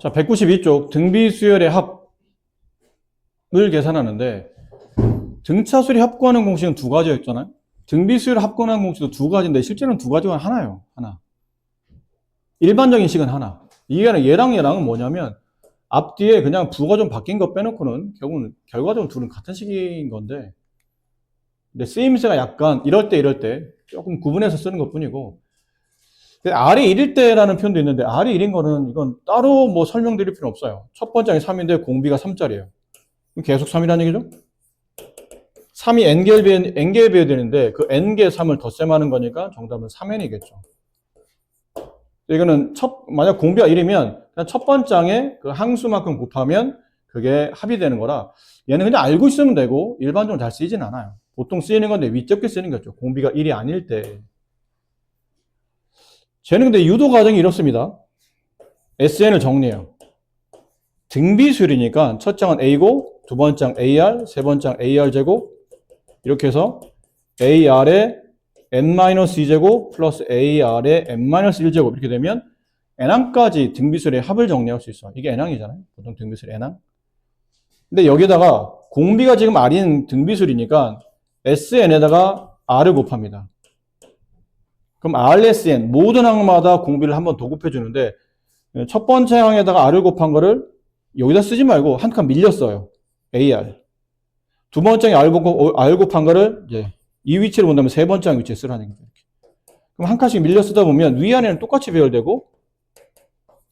자, 192쪽 등비 수열의 합을 계산하는데 등차 수열이 합구하는 공식은 두 가지였잖아요. 등비 수열을 합구하는 공식도 두 가지인데 실제로는 두 가지가 하나예요. 하나. 일반적인 식은 하나. 이게 아니라 얘랑 얘랑은 뭐냐면 앞뒤에 그냥 부가 좀 바뀐 거 빼놓고는 결과적으로 둘은 같은 식인 건데, 근데 쓰임새가 약간 이럴 때 조금 구분해서 쓰는 것 뿐이고, R이 1일 때라는 표현도 있는데 R이 1인 거는 이건 따로 뭐 설명드릴 필요 없어요. 첫 번째 3인데 공비가 3짜리예요. 계속 3이라는 얘기죠? 3이 n개에 되는데 그 n개 3을 덧셈하는 거니까 정답은 3n이겠죠. 이거는 만약 공비가 1이면 첫 번장에 그 항수만큼 곱하면 그게 합이 되는 거라 얘는 그냥 알고 있으면 되고 일반적으로 잘 쓰이진 않아요. 보통 쓰이는 건데 위적게 쓰는 거죠. 공비가 1이 아닐 때. 쟤는 근데 유도 과정이 이렇습니다. SN을 정리해요. 등비수열이니까 첫 장은 A고 두 번째 장 AR, 세 번째 장 AR 제곱 이렇게 해서 AR에 n-2제곱 플러스 AR에 n-1제곱 이렇게 되면 n항까지 등비수열의 합을 정리할 수 있어. 이게 n항이잖아요. 보통 등비수열 n항. 근데 여기다가 공비가 지금 R인 등비수열이니까 SN에다가 R을 곱합니다. 그럼 RSN 모든 항마다 공비를 한 번 더 곱해주는데 첫 번째 항에다가 R을 곱한 거를 여기다 쓰지 말고 한 칸 밀렸어요. AR. 두 번째 항에 R 곱한 거를 이제 이 위치를 본다면 세 번째 항 위치에 쓰라는 거죠. 그럼 한 칸씩 밀려 쓰다 보면 위아래는 똑같이 배열되고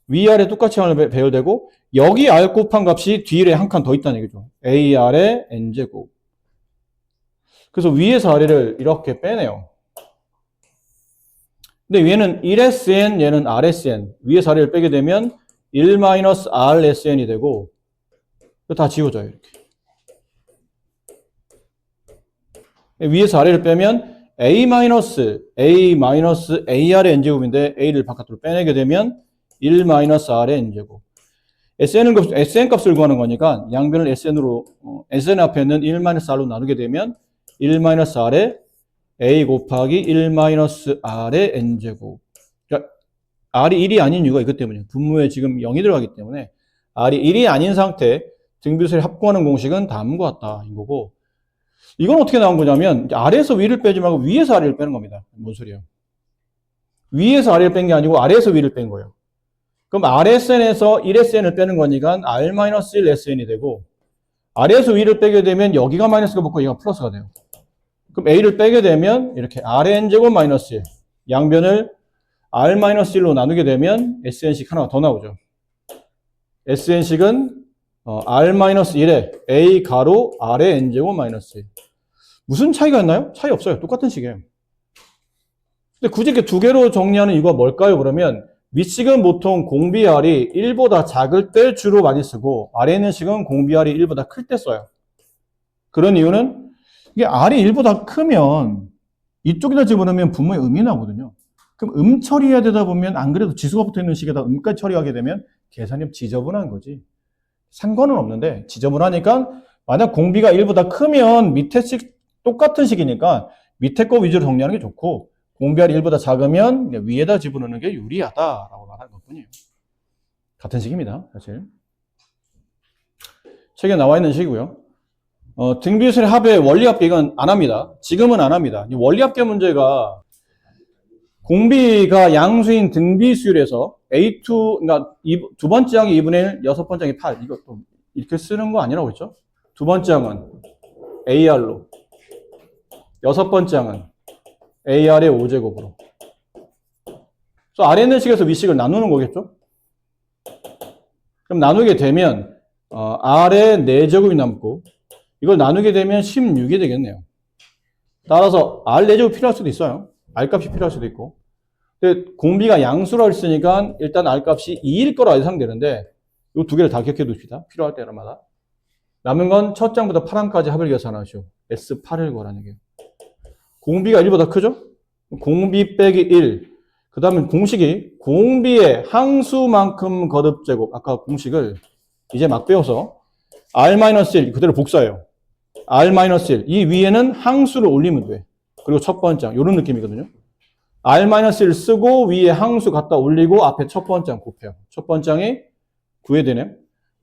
위아래 똑같이 배열되고 여기 R 곱한 값이 뒤에 한 칸 더 있다는 얘기죠. AR의 N제곱. 그래서 위에서 아래를 이렇게 빼내요. 근데 얘는 1SN, 얘는 RSN. 위에서 아래를 빼게 되면 1-RSN이 되고 다 지워져요. 이렇게. 위에서 아래를 빼면 A-AR의 N제곱인데 A를 바깥으로 빼내게 되면 1-R의 N제곱. SN 값을 구하는 거니까 양변을 SN으로 SN 앞에는 1-R로 나누게 되면 1-R의 A 곱하기 1-R의 N제곱. 그러니까 R이 1이 아닌 이유가 이것 때문이에요. 분모에 지금 0이 들어가기 때문에 R이 1이 아닌 상태 등비수열을 합구하는 공식은 다음과 같다. 이거고 이건 어떻게 나온 거냐면 아래에서 위를 빼지 말고 위에서 아래를 빼는 겁니다. 뭔 소리예요? 위에서 아래를 뺀 게 아니고 아래에서 위를 뺀 거예요. 그럼 RSN에서 1SN을 빼는 거니까 R-1SN이 되고 아래에서 위를 빼게 되면 여기가 마이너스가 붙고 얘가 플러스가 돼요. 그럼 A를 빼게 되면 이렇게 RN제곱 마이너스 1 양변을 R-1로 나누게 되면 SN식 하나가 더 나오죠. SN식은 R-1에 A 가로 R의 N제곱 마이너스 1. 무슨 차이가 있나요? 차이 없어요. 똑같은 식이에요. 근데 굳이 이렇게 두 개로 정리하는 이유가 뭘까요? 그러면 윗식은 보통 공비 R이 1보다 작을 때 주로 많이 쓰고 아래 있는 식은 공비 R이 1보다 클 때 써요. 그런 이유는 이게 R이 1보다 크면 이쪽에다 집어넣으면 분모에 음이 나거든요. 그럼 음 처리해야 되다 보면 안 그래도 지수가 붙어있는 식에다 음까지 처리하게 되면 계산이 지저분한 거지. 상관은 없는데 지저분하니까 만약 공비가 1보다 크면 밑에 식 똑같은 식이니까 밑에 거 위주로 정리하는 게 좋고 공비 R이 1보다 작으면 위에다 집어넣는 게 유리하다라고 말하는 것뿐이에요. 같은 식입니다. 사실. 책에 나와 있는 식이고요. 등비수열의 합의 원리합계 이건 안 합니다. 지금은 안 합니다. 이 원리합계 문제가 공비가 양수인 등비수열에서 A2, 그러니까 두 번째 항이 2분의 1, 여섯 번째 항이 8. 이것도 이렇게 쓰는 거 아니라고 했죠? 두 번째 항은 AR로, 여섯 번째 항은 AR의 5제곱으로. 그래서 아래 있는 식에서 위식을 나누는 거겠죠? 그럼 나누게 되면 R의 4제곱이 남고 이걸 나누게 되면 16이 되겠네요. 따라서 R 4제곱 필요할 수도 있어요. R 값이 필요할 수도 있고. 근데 공비가 양수라고 했으니까 일단 R 값이 2일 거라 예상되는데 이 두 개를 다 기억해 두십시다. 필요할 때마다. 남은 건 첫 장부터 8항까지 합을 계산하시오. S8을 구하라는 얘기예요. 공비가 1보다 크죠? 공비 빼기 1. 그 다음에 공식이 공비의 항수만큼 거듭제곱. 아까 공식을 이제 막 배워서 R-1 그대로 복사해요. R-1 이 위에는 항수를 올리면 돼. 그리고 첫 번째 항 이런 느낌이거든요. R-1 쓰고 위에 항수 갖다 올리고 앞에 첫 번째 항 곱해요. 첫 번째 항이 구해야 되네요.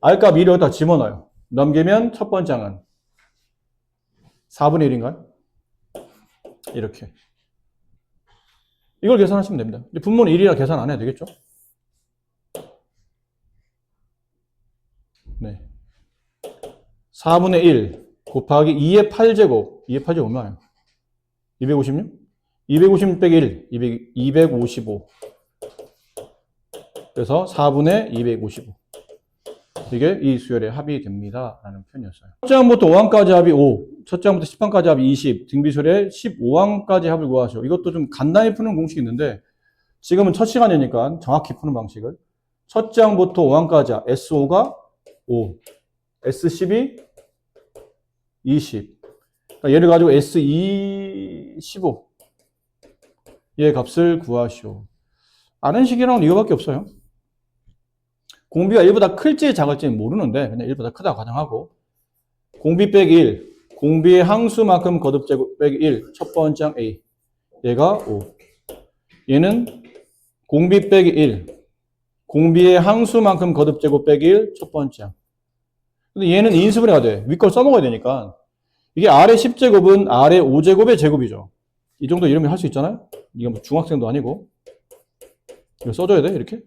R값 1을 여기다 집어넣어요. 넘기면 첫 번째 항은 4분의 1인가요? 이렇게. 이걸 계산하시면 됩니다. 근데 분모는 1이라 계산 안 해도 되겠죠? 네. 4분의 1 곱하기 2의 8제곱. 2의 8제곱 얼마예요? 256? 256 빼기 1, 255. 그래서 4분의 255. 이게 이 수열의 합이 됩니다. 라는 표현이었어요. 첫째 항부터 5항까지 합이 5, 첫째 항부터 10항까지 합이 20, 등비수열의 15항까지 합을 구하시오. 이것도 좀 간단히 푸는 공식이 있는데 지금은 첫 시간이니까 정확히 푸는 방식을 첫째 항부터 5항까지 S5가 5, S10이 20. 그러니까 얘를 가지고 S2 15. 얘 값을 구하시오. 아는 식이랑은 이거밖에 없어요. 공비가 1보다 클지 작을지는 모르는데 그냥 1보다 크다고 가정하고 공비 빼기 1, 공비의 항수만큼 거듭제곱 빼기 1, 첫 번째 항 A. 얘가 5. 얘는 공비 빼기 1, 공비의 항수만큼 거듭제곱 빼기 1, 첫 번째 항. 근데 얘는 인수분해가 돼. 윗걸 써먹어야 되니까. 이게 R의 10제곱은 R의 5제곱의 제곱이죠. 이 정도 이러면 할 수 있잖아요? 이게 뭐 중학생도 아니고. 이거 써줘야 돼, 이렇게.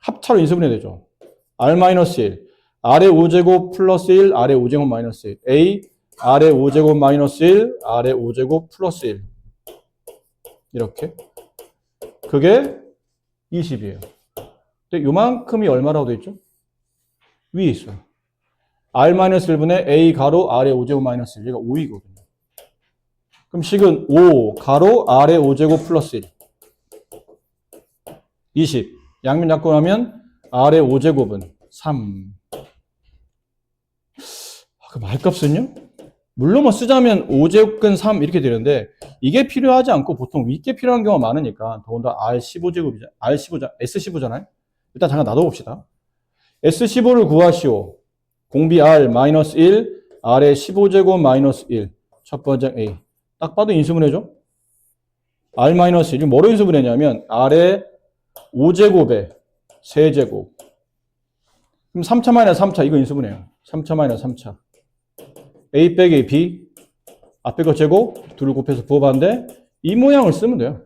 합차로 인수분해 되죠. R-1, R의 5제곱 플러스 1, R의 5제곱 마이너스 1. A, R의 5제곱 마이너스 1, R의 5제곱 플러스 1. 이렇게. 그게 20이에요. 근데 요만큼이 얼마라고 돼 있죠? 위에 있어요. R-1분의 A 가로 R의 5제곱 마이너스 1. 얘가 5이거든요. 그럼 식은 5 가로 R의 5제곱 플러스 1. 20. 양면 약분하면 R의 5제곱은 3. 그 말값은요? 물론 뭐 쓰자면 5제곱근 3 이렇게 되는데 이게 필요하지 않고 보통 윗게 필요한 경우가 많으니까 더군다나 R15제곱이잖아요. S15잖아요. 일단 잠깐 놔둬봅시다. S15를 구하시오. 공비 R 마이너스 1, R의 15제곱 마이너스 1. 첫 번째 A. 딱 봐도 인수분해죠? R 마이너스 1이 뭐로 인수분해냐면 R의 5제곱에 세제곱. 그럼 3차 마이너스 3차 이거 인수분해요. 3차 마이너스 3차. A 빼기 B 앞에 거 제곱 둘을 곱해서 부호반대 이 모양을 쓰면 돼요.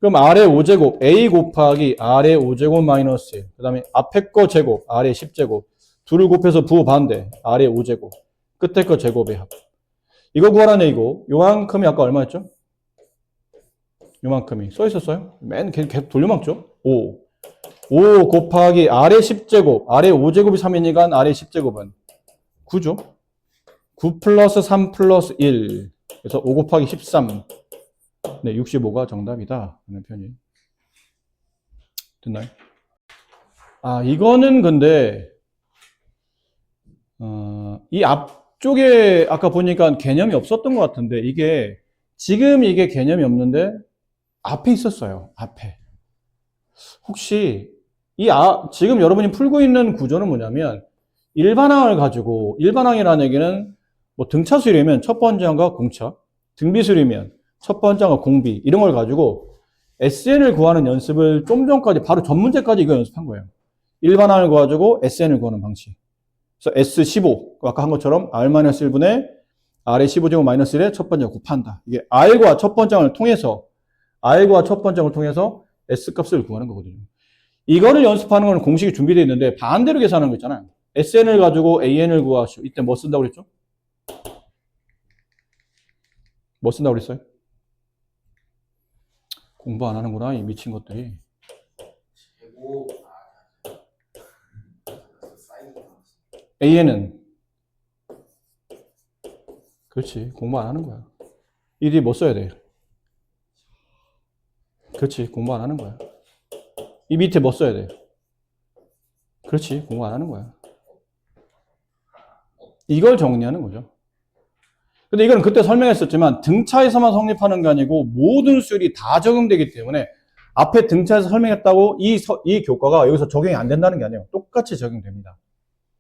그럼 R의 5제곱 A 곱하기 R의 5제곱 마이너스 1. 그 다음에 앞에 거 제곱 R의 10제곱 둘을 곱해서 부호반대 R의 5제곱 끝에 거 제곱의 합. 이거 구하라는 얘기고 요만큼이 아까 얼마였죠? 요만큼이 써 있었어요? 맨 계속 돌려막죠? 5 곱하기 R의 10제곱 R의 5제곱이 3이니까 R의 10제곱은 9죠? 9 플러스 3 플러스 1 그래서 5 곱하기 13 네, 65가 정답이다 하는 편이 됐나요? 아 이거는 근데 이 앞쪽에 아까 보니까 개념이 없었던 것 같은데 이게 지금 이게 개념이 없는데 앞에 있었어요. 앞에 혹시 지금 여러분이 풀고 있는 구조는 뭐냐면 일반항을 가지고 일반항이라는 얘기는 뭐 등차수이면 첫 번째 항과 공차, 등비수이면 첫 번째 항과 공비 이런 걸 가지고 SN을 구하는 연습을 좀 전까지 바로 전문제까지 이거 연습한 거예요. 일반항을 가지고 SN을 구하는 방식. 그래서 S15 아까 한 것처럼 R-1분의 R의 15제곱 마이너스 1의 첫 번째 곱한다. 이게 R과 첫 번째 항을 통해서 S값을 구하는 거거든요. 이거를 연습하는 건 공식이 준비되어 있는데 반대로 계산하는 거 있잖아요. SN을 가지고 AN을 구하시오. 이때 뭐 쓴다고 그랬죠? 뭐 쓴다고 그랬어요? 공부 안 하는구나, 이 미친 것들이. AN은? 그렇지, 공부 안 하는 거야. 이 뒤에 뭐 써야 돼? 그렇지, 공부 안 하는 거야. 이 밑에 뭐 써야 돼? 그렇지, 공부 안 하는 거야. 이걸 정리하는 거죠. 근데 이건 그때 설명했었지만 등차에서만 성립하는 게 아니고 모든 수열이 다 적용되기 때문에 앞에 등차에서 설명했다고 이 교과가 여기서 적용이 안 된다는 게 아니에요. 똑같이 적용됩니다.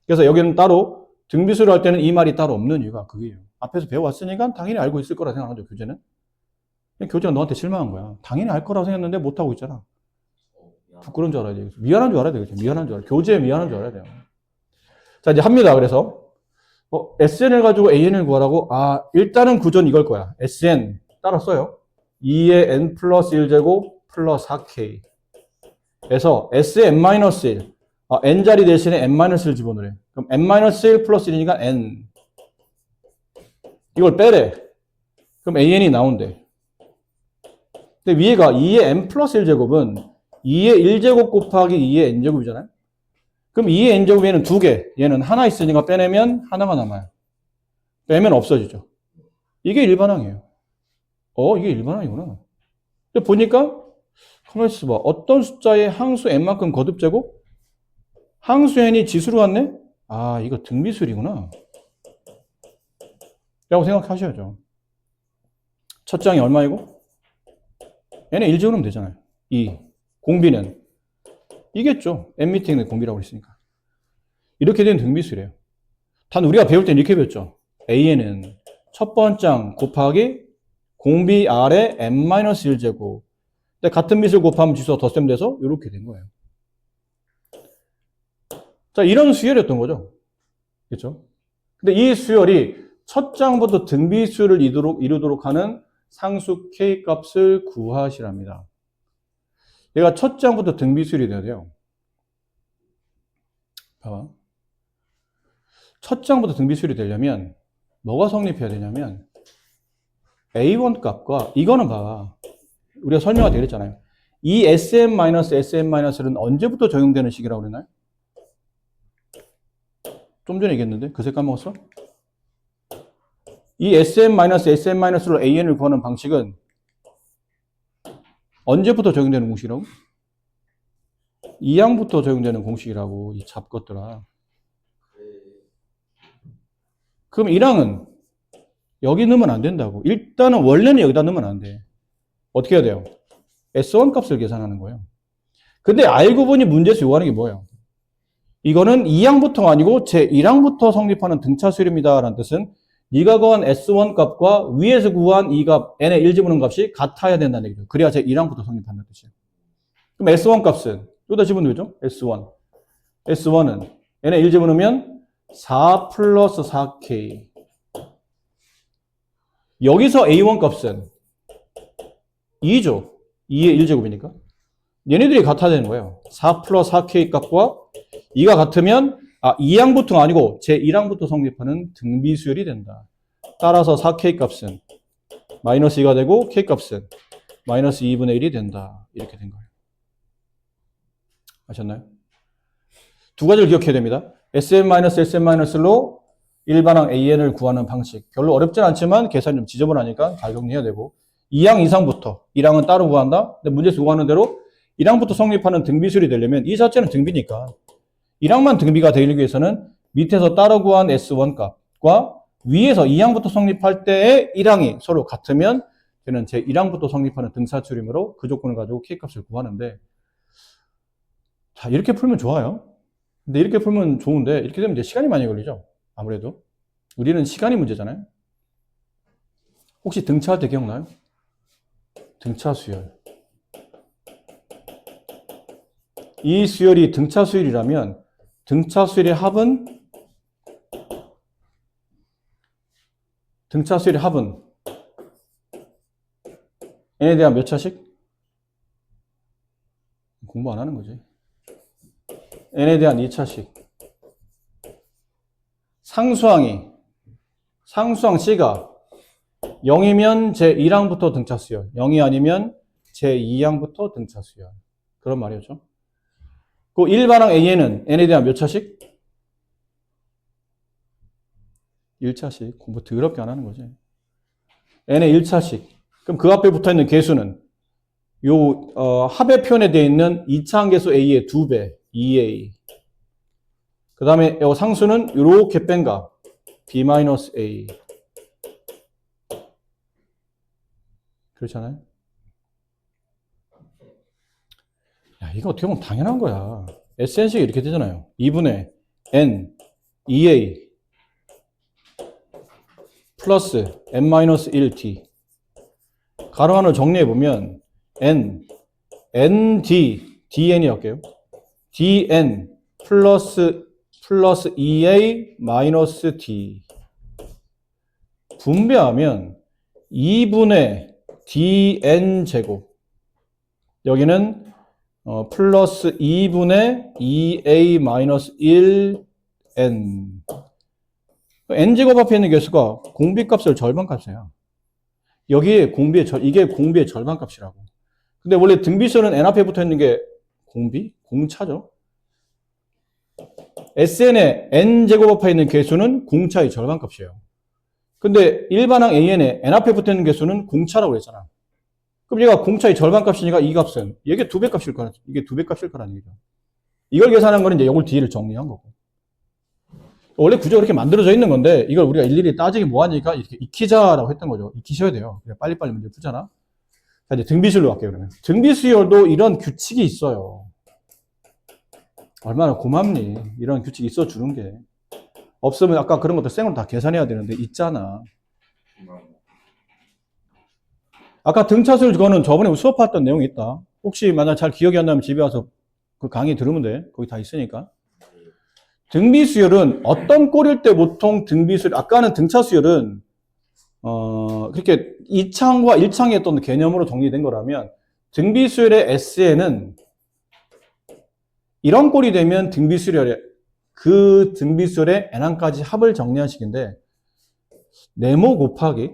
그래서 여기는 따로 등비수를 할 때는 이 말이 따로 없는 이유가 그게요. 앞에서 배워왔으니까 당연히 알고 있을 거라 생각하죠, 교재는. 교재가 너한테 실망한 거야. 당연히 알 거라고 생각했는데 못하고 있잖아. 부끄러운 줄 알아야 돼요. 미안한 줄 알아야 되겠죠. 미안한 줄 알아요. 교재에 미안한 줄 알아야 돼요. 자, 이제 합니다. 그래서 SN을 가지고 AN을 구하라고? 일단은 구조는 이걸 거야. SN 따라 써요. 2의 N 플러스 1제곱 플러스 4K 에서 Sn-1 N자리 대신에 N-1을 집어넣으래. 그럼 N-1 플러스 1이니까 N 이걸 빼래. 그럼 AN이 나온대. 근데 위에가 2의 N 플러스 1제곱은 2의 1제곱 곱하기 2의 N제곱이잖아요. 그럼 2의 N제곱 얘는 2개. 얘는 하나 있으니까 빼내면 하나가 남아요. 빼면 없어지죠. 이게 일반항이에요. 이게 일반항이구나. 근데 보니까 가만히 있어봐. 어떤 숫자의 항수 n만큼 거듭제곱? 항수 n이 지수로 왔네? 이거 등비수열이구나. 라고 생각하셔야죠. 첫 장이 얼마이고? n에 1 집어넣으면 되잖아요. 2. 공비는? 이겠죠. n 밑에 있는 공비라고 했으니까. 이렇게 된 등비수열이에요. 단 우리가 배울 때는 이렇게 배웠죠. an은 첫 번장 곱하기 공비 아래 n-1제곱. 근데 같은 밑을 곱하면 지수가 덧셈 돼서 이렇게 된 거예요. 자, 이런 수열이었던 거죠. 그렇죠? 근데 이 수열이 첫 장부터 등비수열을 이루도록 하는 상수 K 값을 구하시랍니다. 얘가 첫 장부터 등비수열이 돼야 돼요. 봐봐. 첫 장부터 등비수열이 되려면 뭐가 성립해야 되냐면 A1 값과 이거는 봐봐. 우리가 설명을 드렸잖아요. 이 SM-SM-는 언제부터 적용되는 식이라고 그랬나요? 좀 전에 얘기했는데 그새 까먹었어? 이 SM-SM-로 AN을 구하는 방식은 언제부터 적용되는 공식이라고? 2항부터 적용되는 공식이라고 이 잡것들아. 그럼 1항은 여기 넣으면 안 된다고. 일단은 원래는 여기다 넣으면 안 돼. 어떻게 해야 돼요? S1 값을 계산하는 거예요. 근데 알고 보니 문제에서 요구하는 게 뭐예요? 이거는 2항부터가 아니고 제1항부터 성립하는 등차수열입니다. 라는 뜻은 네가 구한 S1 값과 위에서 구한 이 값, n의 1 집어넣은 값이 같아야 된다는 얘기죠. 그래야 제1항부터 성립한다는 뜻이에요. 그럼 S1 값은 여기다 집어넣으면 되죠? S1. S1은 n의 1 집어넣으면 4 플러스 4K. 여기서 A1 값은 2죠. 2의 1제곱이니까. 얘네들이 같아야 되는 거예요. 4 플러스 4K 값과 2가 같으면 2항부터가 아니고 제1항부터 성립하는 등비수열이 된다. 따라서 4K 값은 마이너스 2가 되고 K 값은 마이너스 2분의 1이 된다. 이렇게 된 거예요. 아셨나요? 두 가지를 기억해야 됩니다. SM-SM-로 일반항 AN을 구하는 방식. 별로 어렵진 않지만 계산이 좀 지저분하니까 잘 정리해야 되고 2항 이상부터 1항은 따로 구한다. 근데 문제에서 요구하는 대로 1항부터 성립하는 등비수열이 되려면 이 자체는 등비니까 1항만 등비가 되기 위해서는 밑에서 따로 구한 S1 값과 위에서 2항부터 성립할 때의 1항이 서로 같으면 저는 제 1항부터 성립하는 등차수열이므로 그 조건을 가지고 K값을 구하는데 자 이렇게 풀면 좋아요. 근데 이렇게 풀면 좋은데 이렇게 되면 이제 시간이 많이 걸리죠. 아무래도 우리는 시간이 문제잖아요. 혹시 등차할 때 기억나요? 등차수열. 이 수열이 등차수열이라면 등차수열의 합은 n에 대한 몇 차씩? 공부 안 하는 거지. n에 대한 2차씩. 상수항 C가 0이면 제1항부터 등차수열, 0이 아니면 제2항부터 등차수열. 그런 말이었죠. 그 일반항 AN은 n에 대한 몇 차씩? 1차씩. 공부 더럽게 안 하는 거지. n의 1차씩. 그럼 그 앞에 붙어있는 개수는 합의 표현에 되어 있는 2차 항계수 A의 2배, 2A. 그 다음에 상수는 이렇게 뺀가 B-A. 그렇잖아요? 야, 이거 어떻게 보면 당연한 거야. SN식이 이렇게 되잖아요. 2분의 N, 2A 플러스 N-1T. 가로 안을 정리해보면 N, ND dn이 할게요. dn 플러스 2a 마이너스 d 분배하면 2분의 dn 제곱 여기는 플러스 2분의 2a 마이너스 1n n제곱 앞에 있는 개수가 공비값을 절반값이에요. 여기에 이게 공비의 절반값이라고. 근데 원래 등비수는 n 앞에 붙어 있는 게 공차죠. SN에 n제곱 앞에 있는 개수는 공차의 절반값이에요. 근데 일반항 AN에 n 앞에 붙어 있는 개수는 공차라고 그랬잖아. 그럼 얘가 공차의 절반값이니까 이 값은 이게 2배 값일 거라, 이게 2배 값일 거라는 얘기죠. 이걸 계산한 거는 이제 이걸 D를 정리한 거고. 원래 구조가 이렇게 만들어져 있는 건데 이걸 우리가 일일이 따지기 뭐하니까 이렇게 익히자라고 했던 거죠. 익히셔야 돼요. 빨리빨리 문제 풀잖아. 자, 이제 등비수열로 갈게요, 그러면. 등비수열도 이런 규칙이 있어요. 얼마나 고맙니? 이런 규칙이 있어 주는 게. 없으면 아까 그런 것도 생으로 다 계산해야 되는데 있잖아. 아까 등차수열 그거는 저번에 수업했던 내용이 있다. 혹시 만약 잘 기억이 안 나면 집에 와서 그 강의 들으면 돼. 거기 다 있으니까. 등비수열은 어떤 꼴일 때 보통 등비수열, 아까는 등차수열은 그렇게 2창과 1창의 어떤 개념으로 정리된 거라면 등비수열의 SN은 이런 꼴이 되면 그 등비수열의 n항까지 합을 정리한 식인데 네모 곱하기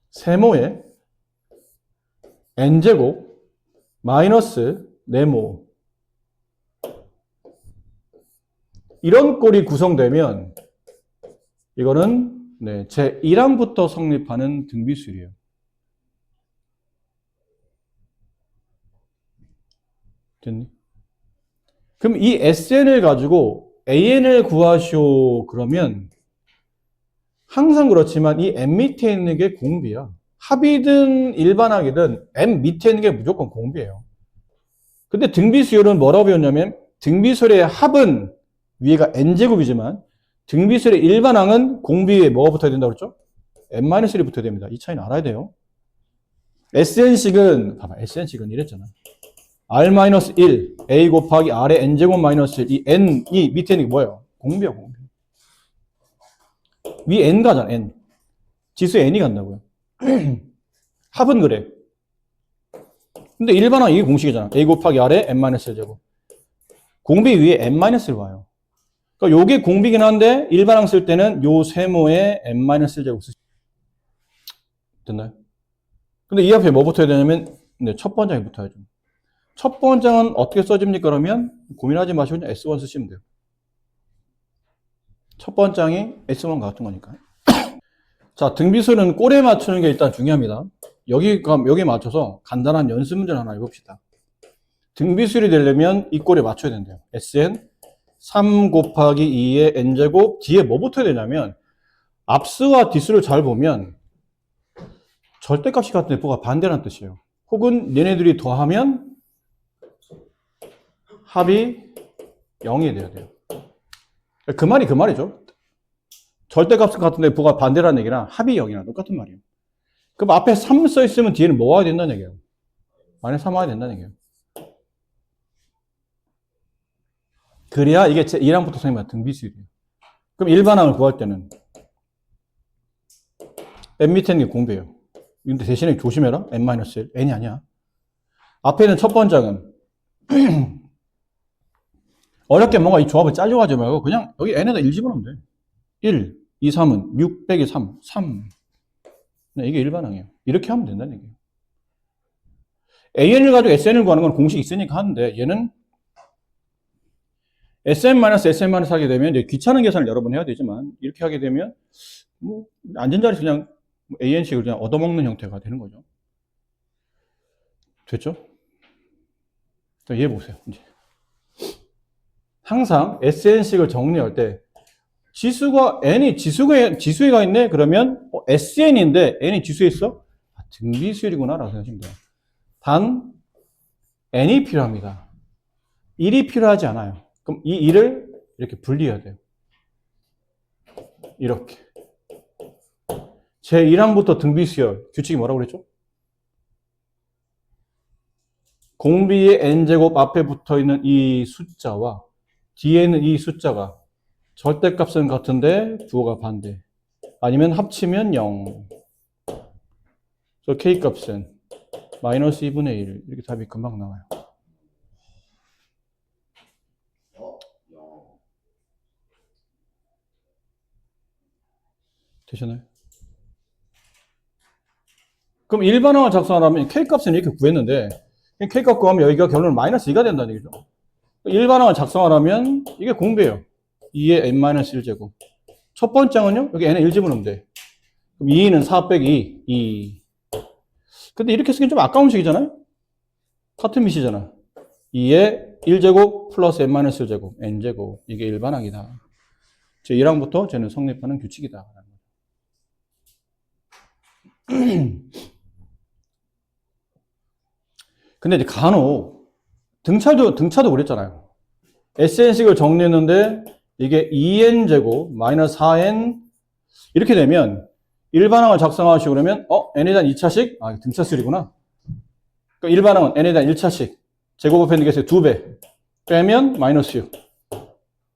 세모의 n제곱 마이너스 네모 이런 꼴이 구성되면 이거는 제 1항부터 성립하는 등비수열이에요. 됐니? 그럼 이 SN을 가지고 AN을 구하시오 그러면 항상 그렇지만 이 n 밑에 있는 게 공비야. 합이든 일반항이든 n 밑에 있는 게 무조건 공비예요. 근데 등비수열은 뭐라고 배웠냐면 등비수열의 합은 위에가 n제곱이지만 등비수열의 일반항은 공비 위에 뭐가 붙어야 된다고 그랬죠? n-1이 붙어야 됩니다. 이 차이는 알아야 돼요. SN식은 봐봐, SN식은 이랬잖아. R-1 A 곱하기 R의 n제곱 마이너스 1 이 n이 밑에 있는 게 뭐예요? 공비야, 공비. 위 n 가잖아, n. 지수에 n이 간다고요. 합은 그래. 근데 일반항 이게 공식이잖아. A 곱하기 R의 n-1제곱. 공비 위에 n-1를 와요. 그러니까 요게 공비긴 한데 일반항 쓸 때는 요 세모에 n-1제곱 쓰시면 됐나요? 근데 이 앞에 뭐 붙어야 되냐면 첫 번장이 붙어야죠. 첫 번장은 어떻게 써집니까? 그러면 고민하지 마시고 그냥 S1 쓰시면 돼요. 첫 번장이 S1과 같은 거니까. 자, 등비수는 꼴에 맞추는 게 일단 중요합니다. 여기에 맞춰서 간단한 연습 문제를 하나 해봅시다. 등비수열이 되려면 이 꼴에 맞춰야 된대요. Sn 3 곱하기 2의 n제곱 뒤에 뭐 붙어야 되냐면 앞수와 뒷수를 잘 보면 절대값이 같은데 뭐가 반대라는 뜻이에요. 혹은 얘네들이 더하면 합이 0이 돼야 돼요. 그 말이죠. 절대값은 같은데 뭐가 반대라는 얘기랑 합이 0이랑 똑같은 말이에요. 그럼 앞에 3 써 있으면 뒤에는 뭐 와야 된다는 얘기예요? 만에 3 와야 된다는 얘기예요. 그래야 이게 제 1항부터 성립한 등비수열이에요. 그럼 일반항을 구할 때는 n 밑에 있는 게 공비예요. 근데 대신에 조심해라. n-1. n이 아니야. 앞에 있는 첫 번째는 어렵게 뭔가 이 조합을 짜려고 말고 그냥 여기 n에다 1 집어넣으면 돼. 1, 2, 3은 6 빼기 3, 3. 네, 이게 일반항이에요. 이렇게 하면 된다는 얘기예요. AN을 가지고 SN을 구하는 건 공식이 있으니까 하는데 얘는 SN-SN- 하게 되면 이제 귀찮은 계산을 여러 번 해야 되지만 이렇게 하게 되면 뭐 앉은 자리에서 그냥 AN식을 그냥 얻어먹는 형태가 되는 거죠. 됐죠? 자, 얘 보세요. 이제. 항상 SN식을 정리할 때 지수가 지수가 있네? 그러면 SN인데 n이 지수에 있어? 아, 등비수열이구나 라고 생각하시면 돼요. 단 n이 필요합니다. 1이 필요하지 않아요. 그럼 이 1을 이렇게 분리해야 돼요. 이렇게. 제1항부터 등비수열 규칙이 뭐라고 그랬죠? 공비의 n제곱 앞에 붙어있는 이 숫자와 뒤에 있는 이 숫자가 절대값은 같은데 부호가 반대. 아니면 합치면 0. 그래서 k값은 마이너스 2분의 1. 이렇게 답이 금방 나와요. 되셨나요? 그럼 일반항을 작성하려면 k값은 이렇게 구했는데 k값 구하면 여기가 결론은 마이너스 2가 된다는 얘기죠. 일반항을 작성하려면 이게 공배예요. 2의 n-1제곱. 첫 번째 항은요. 여기 n에 1 집어넣으면 돼. 그럼 2는 4 빼기 2. 근데 이렇게 쓰긴 좀 아까운 식이잖아요. 같은 밑이잖아. 2의 1제곱 플러스 n-1제곱 n제곱. 이게 일반항이다. 제 1항부터 쟤는 성립하는 규칙이다. 근데 이제 간혹 등차도 그랬잖아요. SN식을 정리했는데 이게 2n제곱 마이너스 4n 이렇게 되면 일반항을 작성하시고 그러면 n에 대한 2차식? 아, 등차수열이구나. 그러니까 일반항은 n에 대한 1차식 제곱합 hend겠어요 2배 빼면 마이너스 6.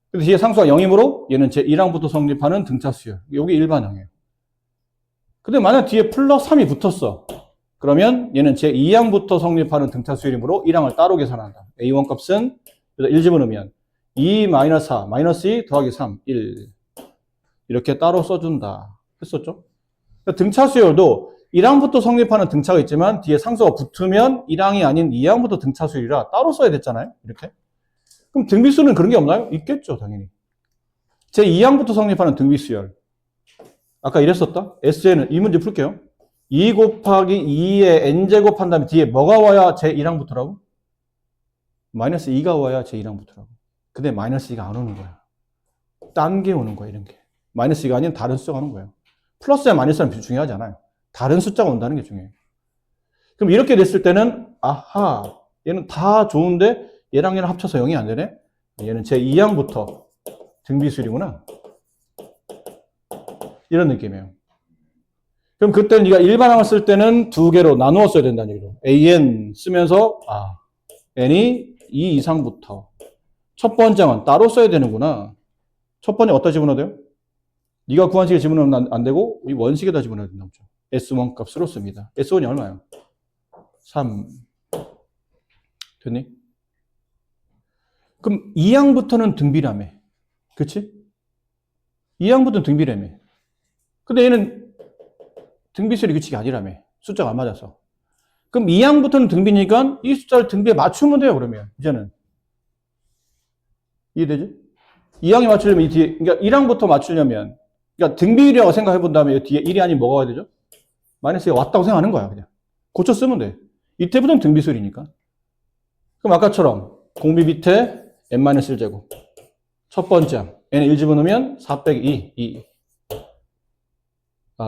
근데 뒤에 상수가 0이므로 얘는 제 1항부터 성립하는 등차수열. 여기 일반항이에요. 근데 만약 뒤에 플러스 3이 붙었어. 그러면 얘는 제 2항부터 성립하는 등차수열이므로 1항을 따로 계산한다. A1 값은 1 집어넣으면 2 마이너스 4 마이너스 2 더하기 3 1 이렇게 따로 써준다 했었죠. 그러니까 등차수열도 1항부터 성립하는 등차가 있지만 뒤에 상수가 붙으면 1항이 아닌 2항부터 등차수열이라 따로 써야 됐잖아요. 이렇게. 그럼 등비수는 그런 게 없나요? 있겠죠, 당연히. 제 2항부터 성립하는 등비수열. 아까 이랬었다. SN은 이 문제 풀게요. 2 곱하기 2의 n제곱 한 다음에 뒤에 뭐가 와야 제 1항부터라고? 마이너스 2가 와야 제 1항부터라고. 근데 마이너스 2가 안 오는 거야. 딴 게 오는 거야, 이런 게. 마이너스 2가 아닌 다른 숫자가 오는 거예요. 플러스와 마이너스는 중요하지 않아요. 다른 숫자가 온다는 게 중요해요. 그럼 이렇게 됐을 때는 아하, 얘는 다 좋은데 얘랑 얘랑 합쳐서 0이 안 되네? 얘는 제 2항부터 등비수열이구나. 이런 느낌이에요. 그럼 그때 네가 일반항을 쓸 때는 두 개로 나누어 써야 된다는 얘기죠. AN 쓰면서 n이 2 이상부터 첫 번째 항은 따로 써야 되는구나. 첫 번째 어디다 집어넣어야 돼요? 네가 구한 식에 집어넣으면 안 되고 이 원식에다 집어넣어야 된다고 했죠. S1 값으로 씁니다. S1이 얼마예요? 3. 됐니? 그럼 2항부터는 등비라며. 그치? 2항부터는 등비라며. 근데 얘는 등비수열이 규칙이 아니라며. 숫자가 안 맞아서. 그럼 2항부터는 등비니까 이 숫자를 등비에 맞추면 돼요, 그러면. 이제는. 이해되지? 2항에 맞추려면 이 뒤에, 그러니까 1항부터 맞추려면, 그러니까 등비율이라고 생각해 본 다음에 뒤에 1이 아닌 뭐가 와야 되죠? 마이너스가 왔다고 생각하는 거야, 그냥. 고쳐 쓰면 돼. 이때부터는 등비수열이니까. 그럼 아까처럼 공비 밑에 n-1제곱. 첫 번째 항. n에 1 집어넣으면 4 빼기 2.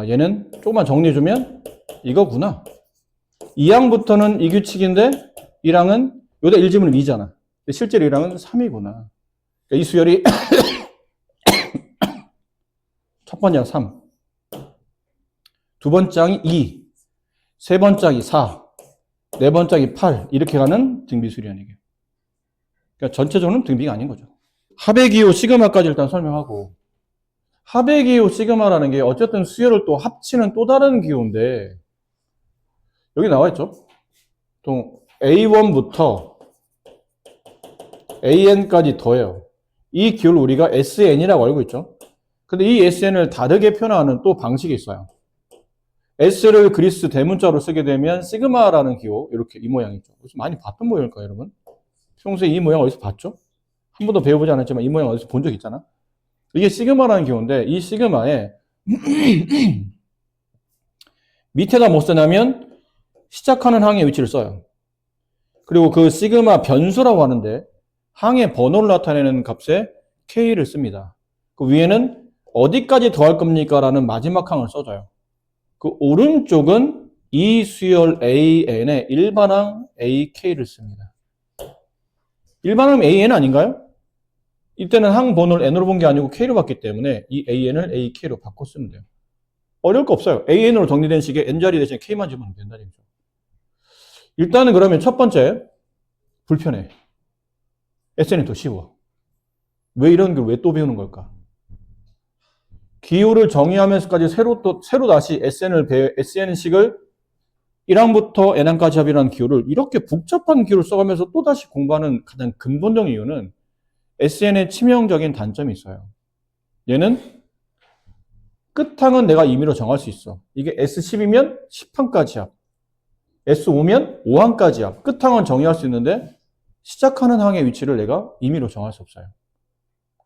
얘는 조금만 정리해주면 이거구나. 2항부터는 이 규칙인데 1항은 여기다 1 집어넣으면 2잖아. 실제로 1항은 3이구나. 그러니까 이 수열이 첫 번째 항 3, 두 번째 항이 2, 세 번째 항이 4, 네 번째 항이 8 이렇게 가는 등비수열이라는 얘기예요. 그러니까 전체적으로는 등비가 아닌 거죠. 합의기호 시그마까지 일단 설명하고 합의기호 시그마라는 게 어쨌든 수열을 또 합치는 또 다른 기호인데 여기 나와 있죠. 또 A1부터 AN까지 더해요. 이 기호를 우리가 SN이라고 알고 있죠. 근데 이 SN을 다르게 표현하는 또 방식이 있어요. S를 그리스 대문자로 쓰게 되면 시그마라는 기호 이렇게 이 모양이죠. 그래서 많이 봤던 모양일까요, 여러분? 평소에 이 모양 어디서 봤죠? 한 번도 배워보지 않았지만 이 모양 어디서 본 적 있잖아. 이게 시그마라는 기호인데 이 시그마에 밑에다 뭐 쓰냐면 시작하는 항의 위치를 써요. 그리고 그 시그마 변수라고 하는데 항의 번호를 나타내는 값에 K를 씁니다. 그 위에는 어디까지 더할 겁니까? 라는 마지막 항을 써줘요. 그 오른쪽은 이 수열 AN의 일반항 AK를 씁니다. 일반항 AN 아닌가요? 이때는 항 번호를 N으로 본 게 아니고 K로 봤기 때문에 이 AN을 AK로 바꿔 쓰면 돼요. 어려울 거 없어요. AN으로 정리된 식에 N자리 대신에 K만 집어넣으면 된다는 얘기죠. 일단은 그러면 첫 번째 불편해. SN이 더 쉬워. 왜 이런 걸 왜 또 배우는 걸까? 기호를 정의하면서까지 새로 다시 SN식을 1항부터 N항까지 합이라는 기호를 이렇게 복잡한 기호를 써가면서 또 다시 공부하는 가장 근본적인 이유는 SN의 치명적인 단점이 있어요. 얘는 끝항은 내가 임의로 정할 수 있어. 이게 S10이면 10항까지 합. S5면 5항까지 합. 끝항은 정의할 수 있는데 시작하는 항의 위치를 내가 임의로 정할 수 없어요.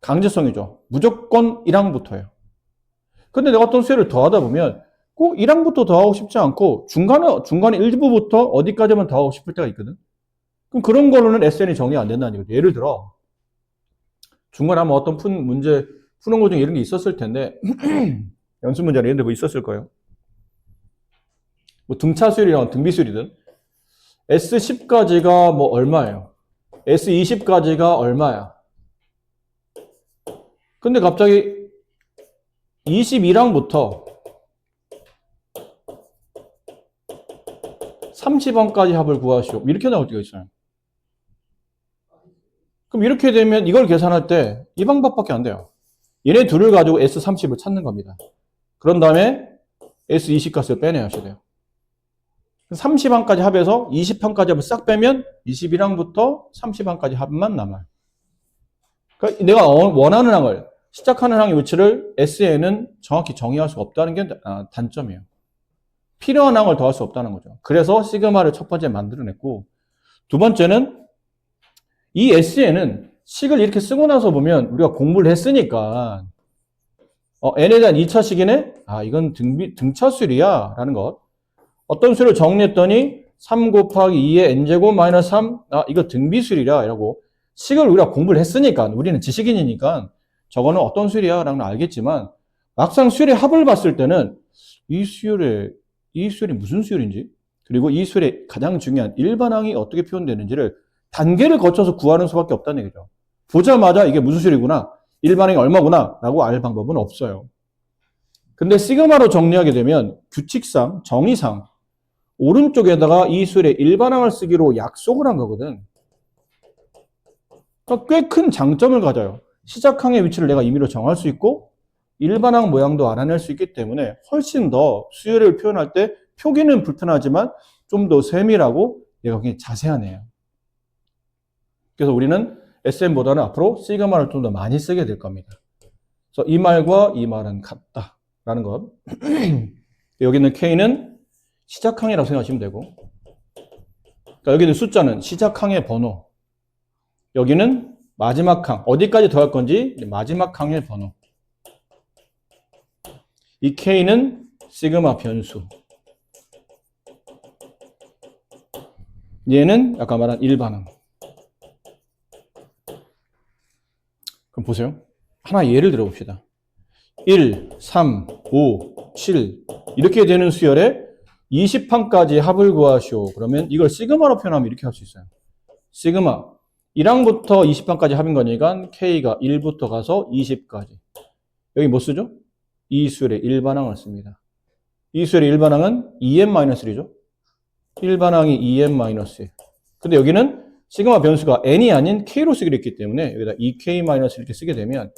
강제성이죠. 무조건 1항부터예요. 근데 내가 어떤 수열을 더하다 보면 꼭 1항부터 더하고 싶지 않고 중간에 일부부터 어디까지만 더하고 싶을 때가 있거든. 그럼 그런 걸로는 SN이 정의 안 된다는 얘기죠. 예를 들어 중간에 아마 어떤 문제 푸는 거 중에 이런 게 있었을 텐데 연습 문제나 이런 데 뭐 있었을 거예요. 뭐 등차수열이랑 등비수열이든 S10까지가 뭐 얼마예요? S20까지가 얼마야? 근데 갑자기 21항부터 30항까지 합을 구하시오. 이렇게 나올 때가 있어요. 그럼 이렇게 되면 이걸 계산할 때 이 방법밖에 안 돼요. 얘네 둘을 가지고 S30을 찾는 겁니다. 그런 다음에 S20 값을 빼내야 돼요. 30항까지 합해서 20항까지 합을 싹 빼면 21항부터 30항까지 합만 남아요. 그러니까 내가 원하는 항을 시작하는 항의 위치를 SN은 정확히 정의할 수 없다는 게 단점이에요. 필요한 항을 더할 수 없다는 거죠. 그래서 시그마를 첫 번째 만들어냈고 두 번째는 이 SN은 식을 이렇게 쓰고 나서 보면 우리가 공부를 했으니까 n에 대한 2차 식이네? 이건 등차수열이야 라는 것. 어떤 수를 정리했더니 3 곱하기 2의 n제곱 마이너스 3 이거 등비수열이야 이라고 식을 우리가 공부를 했으니까 우리는 지식인이니까 저거는 어떤 수열이야 라는 걸 알겠지만 막상 수열의 합을 봤을 때는 이 수열이 무슨 수열인지 그리고 이 수열의 가장 중요한 일반항이 어떻게 표현되는지를 단계를 거쳐서 구하는 수밖에 없다는 얘기죠. 보자마자 이게 무슨 수열이구나 일반항이 얼마구나 라고 알 방법은 없어요. 근데 시그마로 정리하게 되면 규칙상 정의상 오른쪽에다가 이 수열의 일반항을 쓰기로 약속을 한 거거든. 그러니까 꽤 큰 장점을 가져요. 시작항의 위치를 내가 임의로 정할 수 있고 일반항 모양도 알아낼 수 있기 때문에 훨씬 더 수열을 표현할 때 표기는 불편하지만 좀 더 세밀하고 얘가 굉장히 자세하네요. 그래서 우리는 SN보다는 앞으로 시그마를 좀 더 많이 쓰게 될 겁니다. 그래서 이 말과 이 말은 같다라는 것. 여기는 K는 시작항이라고 생각하시면 되고 그러니까 여기는 숫자는 시작항의 번호 여기는 마지막 항, 어디까지 더할 건지 마지막 항의 번호. 이 K는 시그마 변수. 얘는 아까 말한 일반항. 그럼 보세요. 하나 예를 들어봅시다. 1, 3, 5, 7 이렇게 되는 수열에 20항까지 합을 구하시오. 그러면 이걸 시그마로 표현하면 이렇게 할 수 있어요. 시그마 1항부터 20항까지 합인 거니까 K가 1부터 가서 20까지. 여기 뭐 쓰죠? 이 수열의 일반항을 씁니다. 이 수열의 일반항은 2n-1이죠. 일반항이 2n-1. 근데 여기는 시그마 변수가 n이 아닌 k로 쓰기로 했기 때문에 여기다 2k- 이렇게 쓰게 되면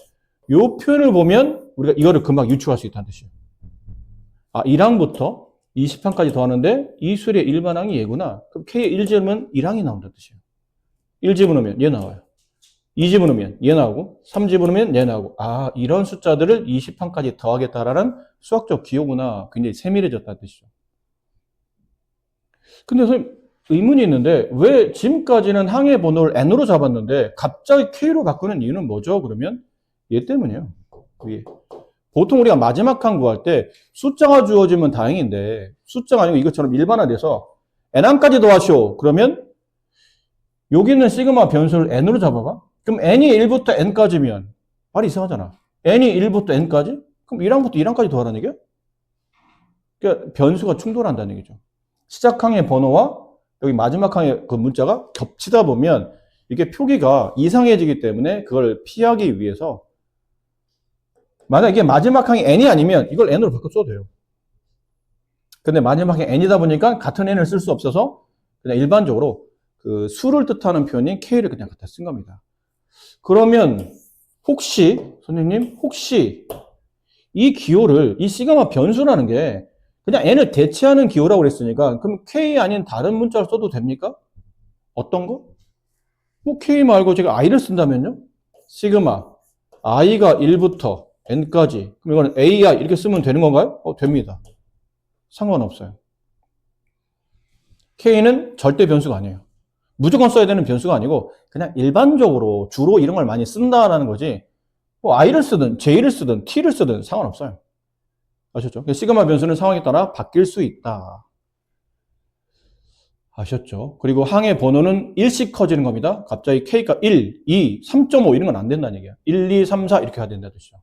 이 표현을 보면 우리가 이거를 금방 유추할 수 있다는 뜻이에요. 1항부터 20항까지 더하는데 이 수열의 일반항이 얘구나. 그럼 k의 1집은 1항이 나온다는 뜻이에요. 1집어넣으면 얘 나와요. 2집어넣으면 얘 나오고 3집어넣으면 얘 나오고 이런 숫자들을 20항까지 더하겠다라는 수학적 기호구나. 굉장히 세밀해졌다는 뜻이죠. 근데 선생님 의문이 있는데 왜 지금까지는 항의 번호를 n으로 잡았는데 갑자기 k로 바꾸는 이유는 뭐죠? 그러면 얘 때문이에요. 그게. 보통 우리가 마지막 항 구할 때 숫자가 주어지면 다행인데 숫자가 아니고 이것처럼 일반화돼서 n항까지 더하시오. 그러면 여기 있는 시그마 변수를 n으로 잡아봐. 그럼 n이 1부터 n까지면 말이 이상하잖아. n이 1부터 n까지? 그럼 1항부터 1항까지 더하라는 얘기야? 그러니까 변수가 충돌한다는 얘기죠. 시작항의 번호와 여기 마지막 항의 그 문자가 겹치다 보면 이게 표기가 이상해지기 때문에 그걸 피하기 위해서 만약 이게 마지막 항이 n이 아니면 이걸 n으로 바꿔 써도 돼요. 근데 마지막 항이 n이다 보니까 같은 n을 쓸 수 없어서 그냥 일반적으로 그 수를 뜻하는 표현이 K를 그냥 갖다 쓴 겁니다. 그러면 혹시 선생님 혹시 이 기호를 이 시그마 변수라는 게 그냥 n을 대체하는 기호라고 그랬으니까 그럼 K 아닌 다른 문자를 써도 됩니까? 어떤 거? 뭐 K 말고 제가 i를 쓴다면요? 시그마 i가 1부터 n까지 그럼 이거는 ai 이렇게 쓰면 되는 건가요? 됩니다. 상관없어요. K는 절대 변수가 아니에요. 무조건 써야 되는 변수가 아니고 그냥 일반적으로 주로 이런 걸 많이 쓴다라는 거지 뭐 i를 쓰든 j를 쓰든 t를 쓰든 상관없어요. 아셨죠? 시그마 변수는 상황에 따라 바뀔 수 있다. 아셨죠? 그리고 항의 번호는 일씩 커지는 겁니다. 갑자기 K가 1, 2, 3.5 이런 건 안 된다는 얘기야. 1, 2, 3, 4 이렇게 해야 된다는 뜻이죠.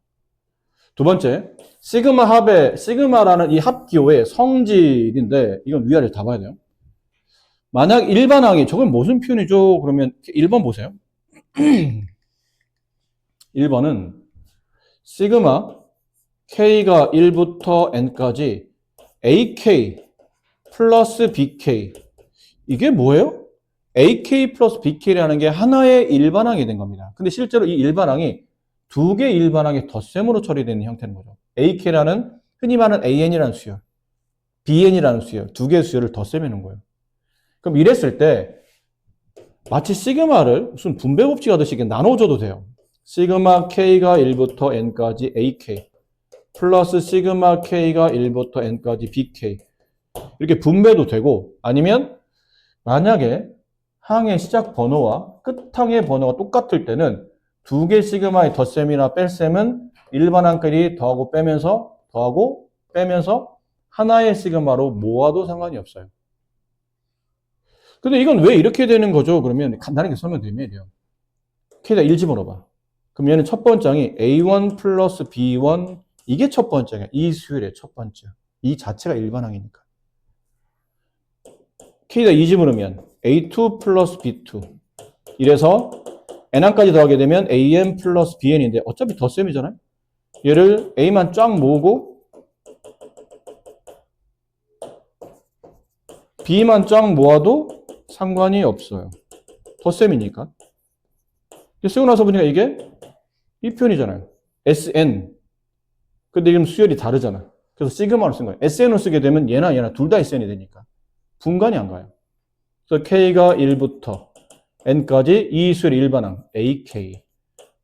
두 번째, 시그마 합의, 시그마라는 이 합기호의 성질인데 이건 위아래를 다 봐야 돼요. 만약 일반항이 저건 무슨 표현이죠? 그러면 1번 보세요. 1번은 시그마 K가 1부터 N까지 AK 플러스 BK 이게 뭐예요? AK 플러스 BK라는 게 하나의 일반항이 된 겁니다. 근데 실제로 이 일반항이 두 개 일반항의 덧셈으로 처리되는 형태인 거죠. AK라는 흔히 말하는 AN이라는 수열, BN이라는 수열, 두 개의 수열을 덧셈해 놓은 거예요. 그럼 이랬을 때 마치 시그마를 무슨 분배 법칙 하듯이 나눠줘도 돼요. 시그마 K가 1부터 N까지 AK 플러스 시그마 K가 1부터 N까지 BK 이렇게 분배도 되고 아니면 만약에 항의 시작 번호와 끝항의 번호가 똑같을 때는 두 개 시그마의 덧셈이나 뺄셈은 일반항끼리 더하고 빼면서 하나의 시그마로 모아도 상관이 없어요. 근데 이건 왜 이렇게 되는 거죠? 그러면 간단하게 설명드리면 돼요. K에다 1 집어넣어봐. 그럼 얘는 첫 번째이 A1 플러스 B1 이게 첫 번째야. 이 수열의 첫 번째. 이 자체가 일반항이니까. K에다 2 집어넣으면 A2 플러스 B2 이래서 N항까지 더하게 되면 AN 플러스 BN인데 어차피 덧셈이잖아요. 얘를 A만 쫙 모으고 B만 쫙 모아도 상관이 없어요. 덧셈이니까. 쓰고 나서 보니까 이게 이 표현이잖아요. SN. 근데 지금 수열이 다르잖아. 그래서 시그마로 쓴 거예요. SN을 쓰게 되면 얘나 둘 다 SN이 되니까. 분간이 안 가요. 그래서 K가 1부터 N까지 이 수열의 일반항 AK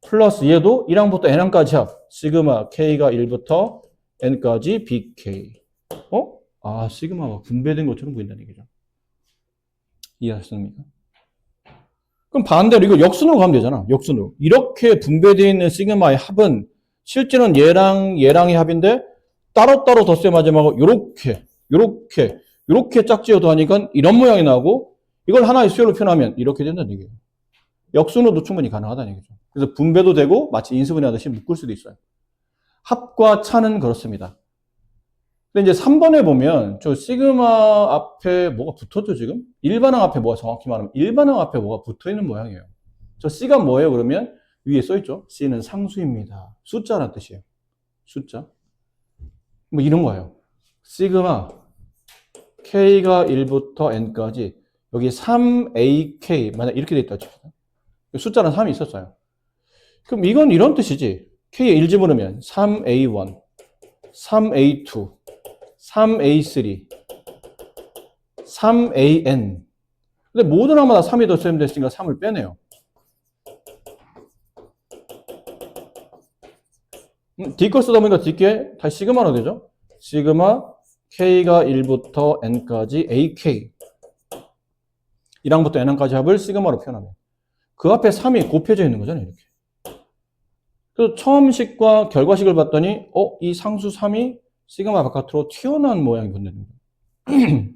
플러스 얘도 1항부터 N항까지 합 시그마 K가 1부터 N까지 BK 시그마가 분배된 것처럼 보인다는 얘기죠. 이해하셨습니까? 그럼 반대로 이거 역순으로 가면 되잖아. 역순으로. 이렇게 분배되어 있는 시그마의 합은 실제는 얘랑의 합인데 따로따로 덧셈하지 말고 요렇게 짝지어도 하니까 이런 모양이 나오고 이걸 하나의 수열로 표현하면 이렇게 된다는 얘기예요. 역순으로도 충분히 가능하다는 얘기죠. 그래서 분배도 되고 마치 인수분해 하듯이 묶을 수도 있어요. 합과 차는 그렇습니다. 근데 이제 3번에 보면 저 시그마 앞에 뭐가 붙었죠 지금? 일반항 앞에 뭐가 정확히 말하면 일반항 앞에 뭐가 붙어있는 모양이에요. 저 C가 뭐예요 그러면? 위에 써있죠? C는 상수입니다. 숫자라는 뜻이에요. 숫자. 뭐 이런 거예요. 시그마 K가 1부터 N까지 여기 3AK 만약 이렇게 돼 있다 칩시다. 숫자는 3이 있었어요. 그럼 이건 이런 뜻이지. K에 1 집어넣으면 3A1 3A2 3A3 3AN 근데 모든 항마다 3이 덧셈됐으니까 3을 빼내요. D걸 쓰다 보니까 D께 다시 시그마로 되죠. 시그마 K가 1부터 N까지 AK 1항부터 N항까지 합을 시그마로 표현하면 그 앞에 3이 곱해져 있는 거잖아요. 이렇게. 그래서 처음식과 결과식을 봤더니 이 상수 3이 시그마 바깥으로 튀어나온 모양이 본다는 거예요.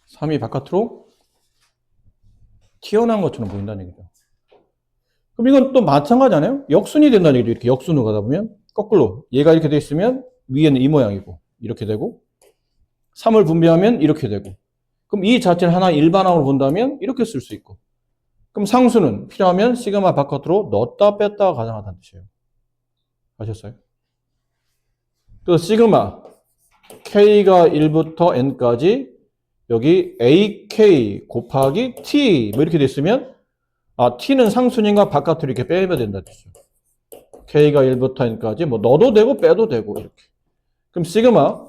3이 바깥으로 튀어나온 것처럼 보인다는 얘기죠. 그럼 이건 또 마찬가지잖아요. 역순이 된다는 얘기죠. 이렇게 역순으로 가다 보면 거꾸로 얘가 이렇게 돼 있으면 위에는 이 모양이고 이렇게 되고 3을 분배하면 이렇게 되고 그럼 이 자체를 하나 일반항으로 본다면 이렇게 쓸 수 있고 그럼 상수는 필요하면 시그마 바깥으로 넣었다 뺐다가 가능하다는 뜻이에요. 아셨어요? 또 시그마 k가 1부터 n까지 여기 ak 곱하기 t 뭐 이렇게 됐으면 t는 상수니까 바깥으로 이렇게 빼면 된다 뜻이죠. k가 1부터 n까지 뭐 넣어도 되고 빼도 되고 이렇게. 그럼 시그마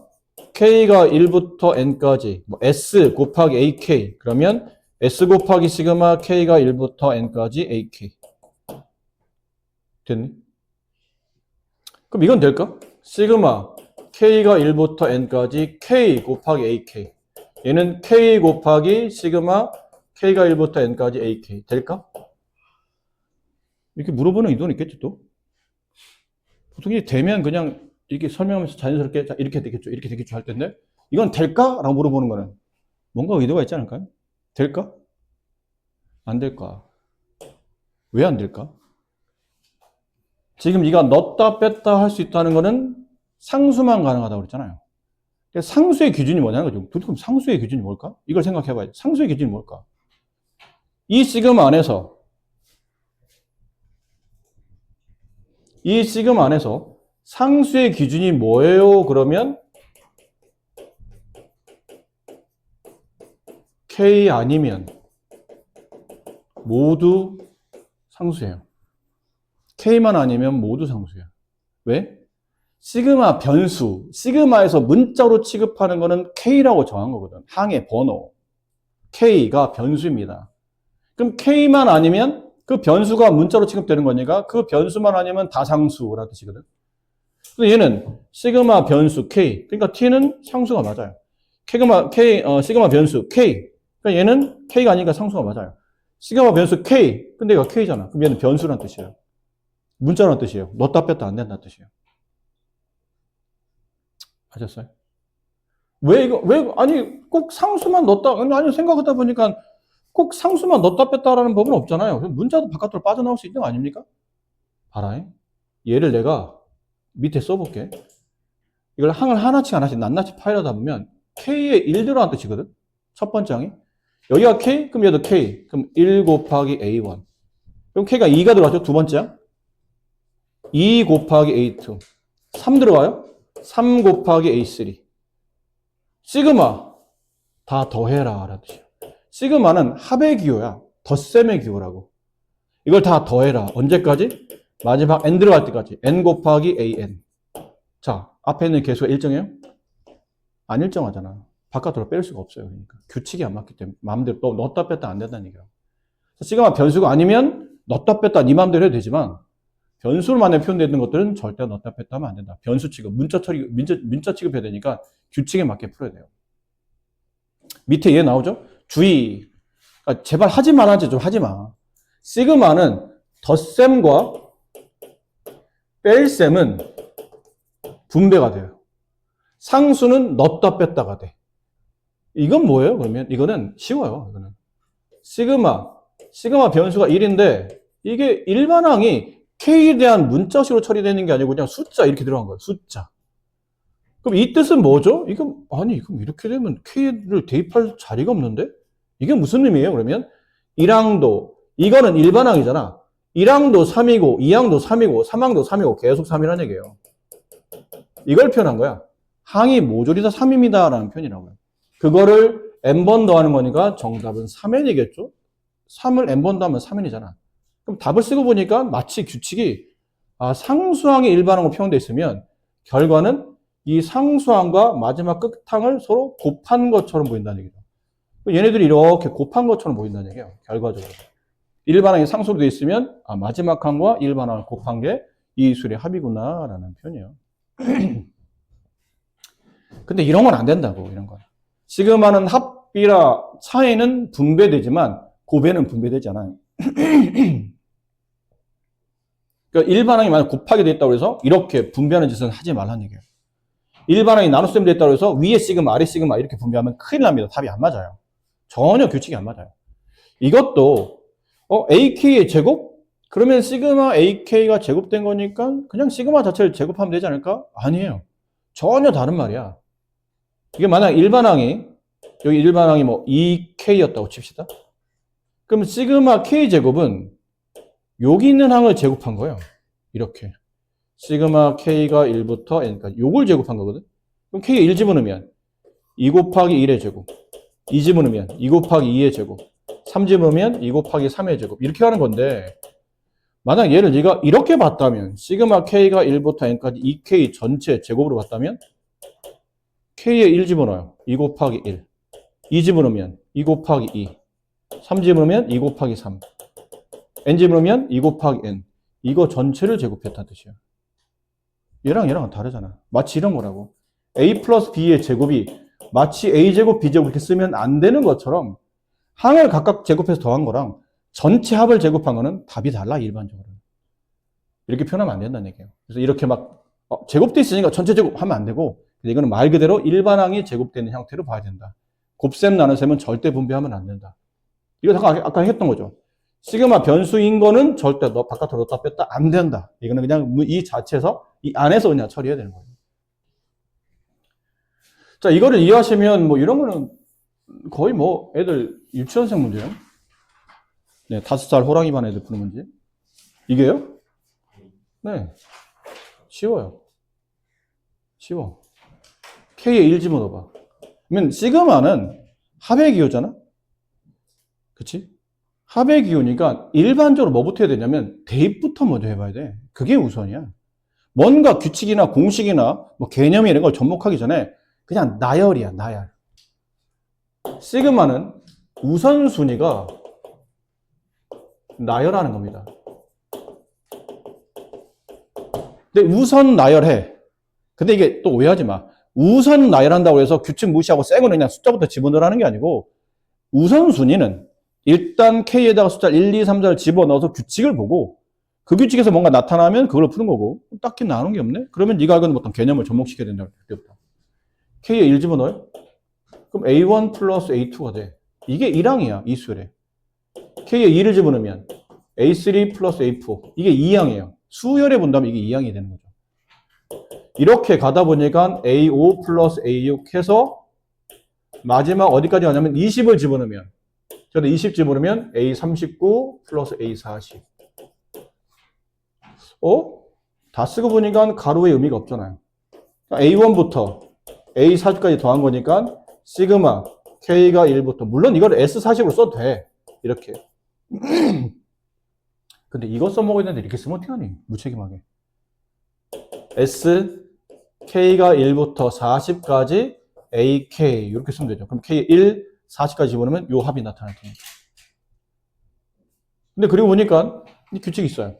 k가 1부터 n까지 뭐 s 곱하기 ak 그러면 s 곱하기 시그마 k가 1부터 n까지 ak 됐니? 그럼 이건 될까? 시그마 k가 1부터 n까지 k 곱하기 ak 얘는 k 곱하기 시그마 k가 1부터 n까지 ak 될까? 이렇게 물어보는 의도는 있겠죠 또? 보통 이게 되면 그냥 이렇게 설명하면서 자연스럽게 이렇게 되겠죠 이렇게 되겠죠 할 텐데 이건 될까? 라고 물어보는 거는 뭔가 의도가 있지 않을까요? 될까? 안 될까? 왜 안 될까? 지금 이가 넣었다 뺐다 할 수 있다는 거는 상수만 가능하다고 그랬잖아요. 상수의 기준이 뭐냐는 거죠. 그럼 상수의 기준이 뭘까? 이걸 생각해 봐야지. 상수의 기준이 뭘까? 이 시그마 안에서 상수의 기준이 뭐예요? 그러면 K 아니면 모두 상수예요. K만 아니면 모두 상수야. 왜? 시그마 변수, 시그마에서 문자로 취급하는 거는 K라고 정한 거거든. 항의 번호. K가 변수입니다. 그럼 K만 아니면 그 변수가 문자로 취급되는 거니까 그 변수만 아니면 다상수라는 뜻이거든. 근데 얘는 시그마 변수 K, 그러니까 T는 상수가 맞아요. 시그마 변수 K, 그러니까 얘는 K가 아니니까 상수가 맞아요. 시그마 변수 K, 근데 얘가 K잖아. 그럼 얘는 변수란 뜻이에요. 문자란 뜻이에요. 넣었다 뺐다 안 된다는 뜻이에요. 아셨어요? 아니, 꼭 상수만 넣었다, 아니, 생각하다 보니까 꼭 상수만 넣었다 뺐다라는 법은 없잖아요. 문자도 바깥으로 빠져나올 수 있는 거 아닙니까? 봐라. 얘를 내가 밑에 써볼게. 이걸 항을 하나씩 낱낱이 파일하다 보면 K에 1 들어간 뜻이거든? 첫 번째 항이. 여기가 K, 그럼 얘도 K. 그럼 1 곱하기 A1. 그럼 K가 2가 들어가죠? 두 번째 항. 2 곱하기 A2. 3 들어가요? 3 곱하기 A3. 시그마 다 더해라 라는 뜻이에요. 시그마는 합의 기호야. 덧셈의 기호라고. 이걸 다 더해라. 언제까지? 마지막 n 들어갈 때까지. n 곱하기 an. 자, 앞에 있는 개수가 일정해요? 안 일정하잖아. 바깥으로 뺄 수가 없어요. 그러니까 규칙이 안 맞기 때문에 마음대로 또 넣었다 뺐다 안 된다는 얘기야. 시그마 변수가 아니면 넣었다 뺐다 네 마음대로 해도 되지만 변수로만 표현되어 있는 것들은 절대 넣었다 뺐다 하면 안 된다. 변수 취급, 문자 취급해야 되니까 규칙에 맞게 풀어야 돼요. 밑에 얘 나오죠? 주의. 그러니까 제발 하지 말아야지 좀 하지 마. 시그마는 덧셈과 뺄셈은 분배가 돼요. 상수는 넣었다 뺐다가 돼. 이건 뭐예요? 그러면 이거는 쉬워요. 이거는 시그마 변수가 1인데 이게 일반항이 K에 대한 문자식으로 처리되는 게 아니고 그냥 숫자 이렇게 들어간 거예요. 숫자. 그럼 이 뜻은 뭐죠? 그럼 이렇게 되면 K를 대입할 자리가 없는데? 이게 무슨 의미예요? 그러면 1항도, 이거는 일반항이잖아. 1항도 3이고, 2항도 3이고, 3항도 3이고, 계속 3이라는 얘기예요. 이걸 표현한 거야. 항이 모조리 다 3입니다. 라는 표현이라고요. 그거를 n번 더하는 거니까 정답은 3n이겠죠? 3을 n번 더하면 3n이잖아. 그럼 답을 쓰고 보니까 마치 규칙이 상수항이 일반항으로 표현되어 있으면 결과는 이 상수항과 마지막 끝항을 서로 곱한 것처럼 보인다는 얘기죠. 얘네들이 이렇게 곱한 것처럼 보인다는 얘기예요. 결과적으로. 일반항이 상수로 되어 있으면 마지막 항과 일반항을 곱한 게 이 수의 합이구나 라는 표현이에요. 근데 이런 건 안 된다고. 이런 건. 시그마는 합이라 차이는 분배되지만 곱에는 분배되지 않아요. 그러니까 일반항이 만약 곱하게 되어 있다고 해서 이렇게 분배하는 짓은 하지 말라는 얘기예요. 일반항이 나눗셈 되어 있다고 해서 위에 시그마, 아래 시그마 이렇게 분배하면 큰일 납니다. 답이 안 맞아요. 전혀 규칙이 안 맞아요. 이것도 AK의 제곱? 그러면 시그마 AK가 제곱된 거니까 그냥 시그마 자체를 제곱하면 되지 않을까? 아니에요. 전혀 다른 말이야. 이게 만약 일반항이 여기 일반항이 뭐 2K였다고 칩시다. 그럼 시그마 K 제곱은 여기 있는 항을 제곱한 거예요. 이렇게. 시그마 K가 1부터 N까지. 요걸 제곱한 거거든. 그럼 K에 1 집어넣으면 2 곱하기 1의 제곱. 2 집어넣으면 2 곱하기 2의 제곱. 3 집어넣으면 2 곱하기 3의 제곱. 이렇게 하는 건데, 만약 얘를 네가 이렇게 봤다면, 시그마 K가 1부터 N까지 2K 전체 제곱으로 봤다면, K에 1 집어넣어요. 2 곱하기 1. 2 집어넣으면 2 곱하기 2. 3 집어넣으면 2 곱하기 3. N 집어넣으면 2 곱하기 N. 이거 전체를 제곱했다는 뜻이야. 얘랑은 다르잖아. 마치 이런 거라고. A 플러스 B의 제곱이 마치 A제곱, B제곱 이렇게 쓰면 안 되는 것처럼 항을 각각 제곱해서 더한 거랑 전체 합을 제곱한 거는 답이 달라, 일반적으로. 이렇게 표현하면 안 된다는 얘기예요. 그래서 이렇게 막 제곱돼 있으니까 전체 제곱하면 안 되고, 이거는 말 그대로 일반항이 제곱되는 형태로 봐야 된다. 곱셈 나눗셈은 절대 분배하면 안 된다. 이거 아까 했던 거죠. 시그마 변수인 거는 절대 너 바깥으로 넣었다 뺐다 안 된다. 이거는 그냥 이 자체에서 이 안에서 그냥 처리해야 되는 거예요. 자, 이거를 이해하시면 뭐 이런 거는 거의 뭐 애들 유치원생 문제예요. 네, 5살 호랑이 반 애들 푸는 문제. 이게요? 네. 쉬워요. 쉬워. K에 1 집어넣어봐. 그러면 시그마는 합의 기호잖아? 그치? 합의 기호니까 일반적으로 뭐부터 해야 되냐면 대입부터 먼저 해봐야 돼. 그게 우선이야. 뭔가 규칙이나 공식이나 뭐 개념이 이런 걸 접목하기 전에 그냥 나열이야, 나열. 시그마는 우선순위가 나열하는 겁니다. 근데 우선 나열해. 근데 이게 또 오해하지 마. 우선 나열한다고 해서 규칙 무시하고 새 거는 그냥 숫자부터 집어넣으라는 게 아니고, 우선순위는 일단 K에다가 숫자 1, 2, 3, 4를 집어넣어서 규칙을 보고 그 규칙에서 뭔가 나타나면 그걸로 푸는 거고, 딱히 나누는 게 없네? 그러면 네가 알고 있는 어떤 개념을 접목시켜야 된다. 그때부터. K에 1 집어넣어요? 그럼 A1 플러스 A2가 돼. 이게 1항이야, 이 수열에. K에 2를 집어넣으면 A3 플러스 A4. 이게 2항이에요. 수열에 본다면 이게 2항이 되는 거죠. 이렇게 가다 보니까 A5 플러스 A6 해서 마지막 어디까지 가냐면 20을 집어넣으면, 저도 20 집어넣으면 A39 플러스 A40. 다 쓰고 보니까 가로의 의미가 없잖아요. A1부터 A40까지 더한 거니까 시그마 K가 1부터, 물론 이걸 S40으로 써도 돼. 이렇게. 근데 이거 써먹어야 되는데 이렇게 쓰면 어떻게 하니? 무책임하게. S K가 1부터 40까지 AK 이렇게 쓰면 되죠. 그럼 K 1, 40까지 집어넣으면 요 합이 나타날 테니까. 근데 그리고 보니까 이 규칙이 있어요.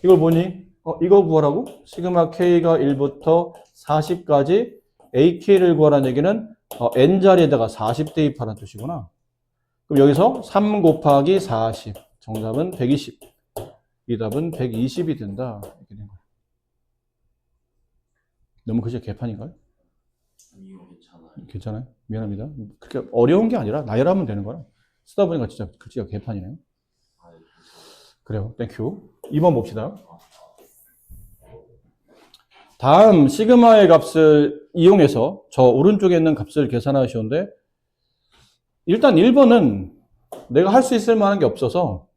이걸 보니 이거 구하라고? 시그마 K가 1부터 40까지 AK를 구하라는 얘기는 N자리에다가 40 대입하라는 뜻이구나. 그럼 여기서 3 곱하기 40. 정답은 120. 이 답은 120이 된다. 이렇게 된 거예요. 너무 그저 개판인가요? 아니요, 괜찮아요. 괜찮아요? 미안합니다. 그렇게 어려운 게 아니라 나열하면 되는 거라. 쓰다 보니까 진짜 글씨가 개판이네요. 그래요. 땡큐. 2번 봅시다. 다음 시그마의 값을 이용해서 저 오른쪽에 있는 값을 계산하시는데, 일단 1번은 내가 할 수 있을 만한 게 없어서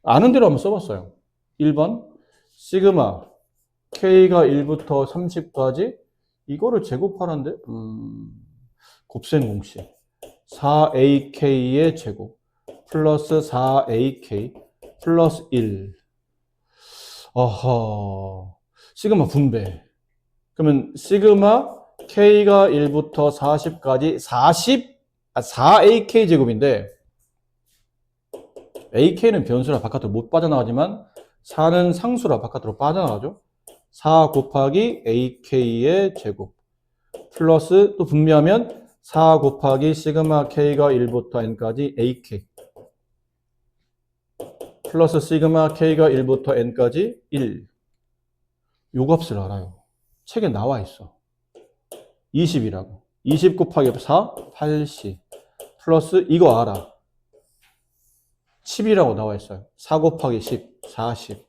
아는 대로 한번 써봤어요. 1번 시그마 K가 1부터 30까지 이거를 제곱하는데 곱셈 공식 4AK의 제곱 플러스 4AK 플러스 1. 어허, 시그마 분배. 그러면 시그마 K가 1부터 40까지 4AK 제곱인데, AK는 변수라 바깥으로 못 빠져나가지만 4는 상수라 바깥으로 빠져나가죠. 4 곱하기 AK의 제곱 플러스 또 분배하면 4 곱하기 시그마 K가 1부터 N까지 AK 플러스 시그마 K가 1부터 N까지 1. 요 값을 알아요. 책에 나와 있어. 20이라고. 20 곱하기 4, 80. 플러스 이거 알아. 10이라고 나와 있어요. 4 곱하기 10, 40.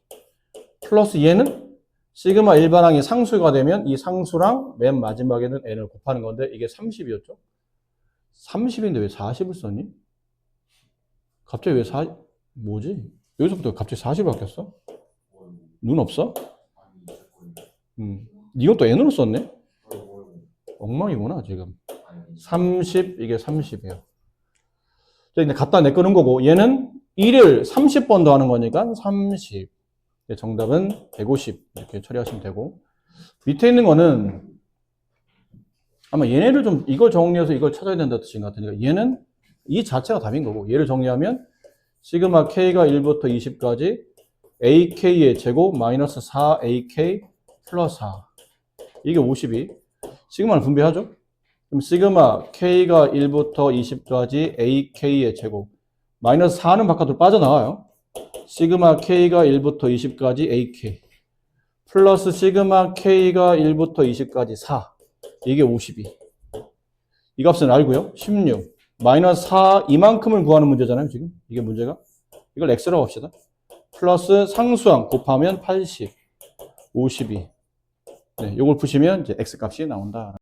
플러스 얘는 시그마 일반항이 상수가 되면 이 상수랑 맨 마지막에는 n을 곱하는 건데, 이게 30이었죠? 30인데 왜 40을 썼니? 갑자기 왜 뭐지? 여기서부터 갑자기 40이 바뀌었어? 눈 없어? 아니 있었거든요. 이것도 n으로 썼네? 뭐요? 엉망이구나, 지금. 아니 30, 이게 30이에요. 근데 갖다 내꺼는 거고, 얘는 1을 30번 더하는 거니까 30. 정답은 150. 이렇게 처리하시면 되고. 밑에 있는 거는 아마 얘네를 좀 이걸 정리해서 이걸 찾아야 된다 뜻인 것 같으니까 얘는 이 자체가 답인 거고, 얘를 정리하면 시그마 k가 1부터 20까지 ak의 제곱 마이너스 4ak 플러스 4. 이게 52. 시그마를 분배하죠. 그럼 시그마 k가 1부터 20까지 ak의 제곱 마이너스 4는 바깥으로 빠져나와요. 시그마 k가 1부터 20까지 ak 플러스 시그마 k가 1부터 20까지 4. 이게 52. 이 값은 알고요. 16. 마이너스 4 이만큼을 구하는 문제잖아요. 지금 이게 문제가. 이걸 x라고 합시다. 플러스 상수항 곱하면 80. 52. 네, 요걸 푸시면 이제 x 값이 나온다.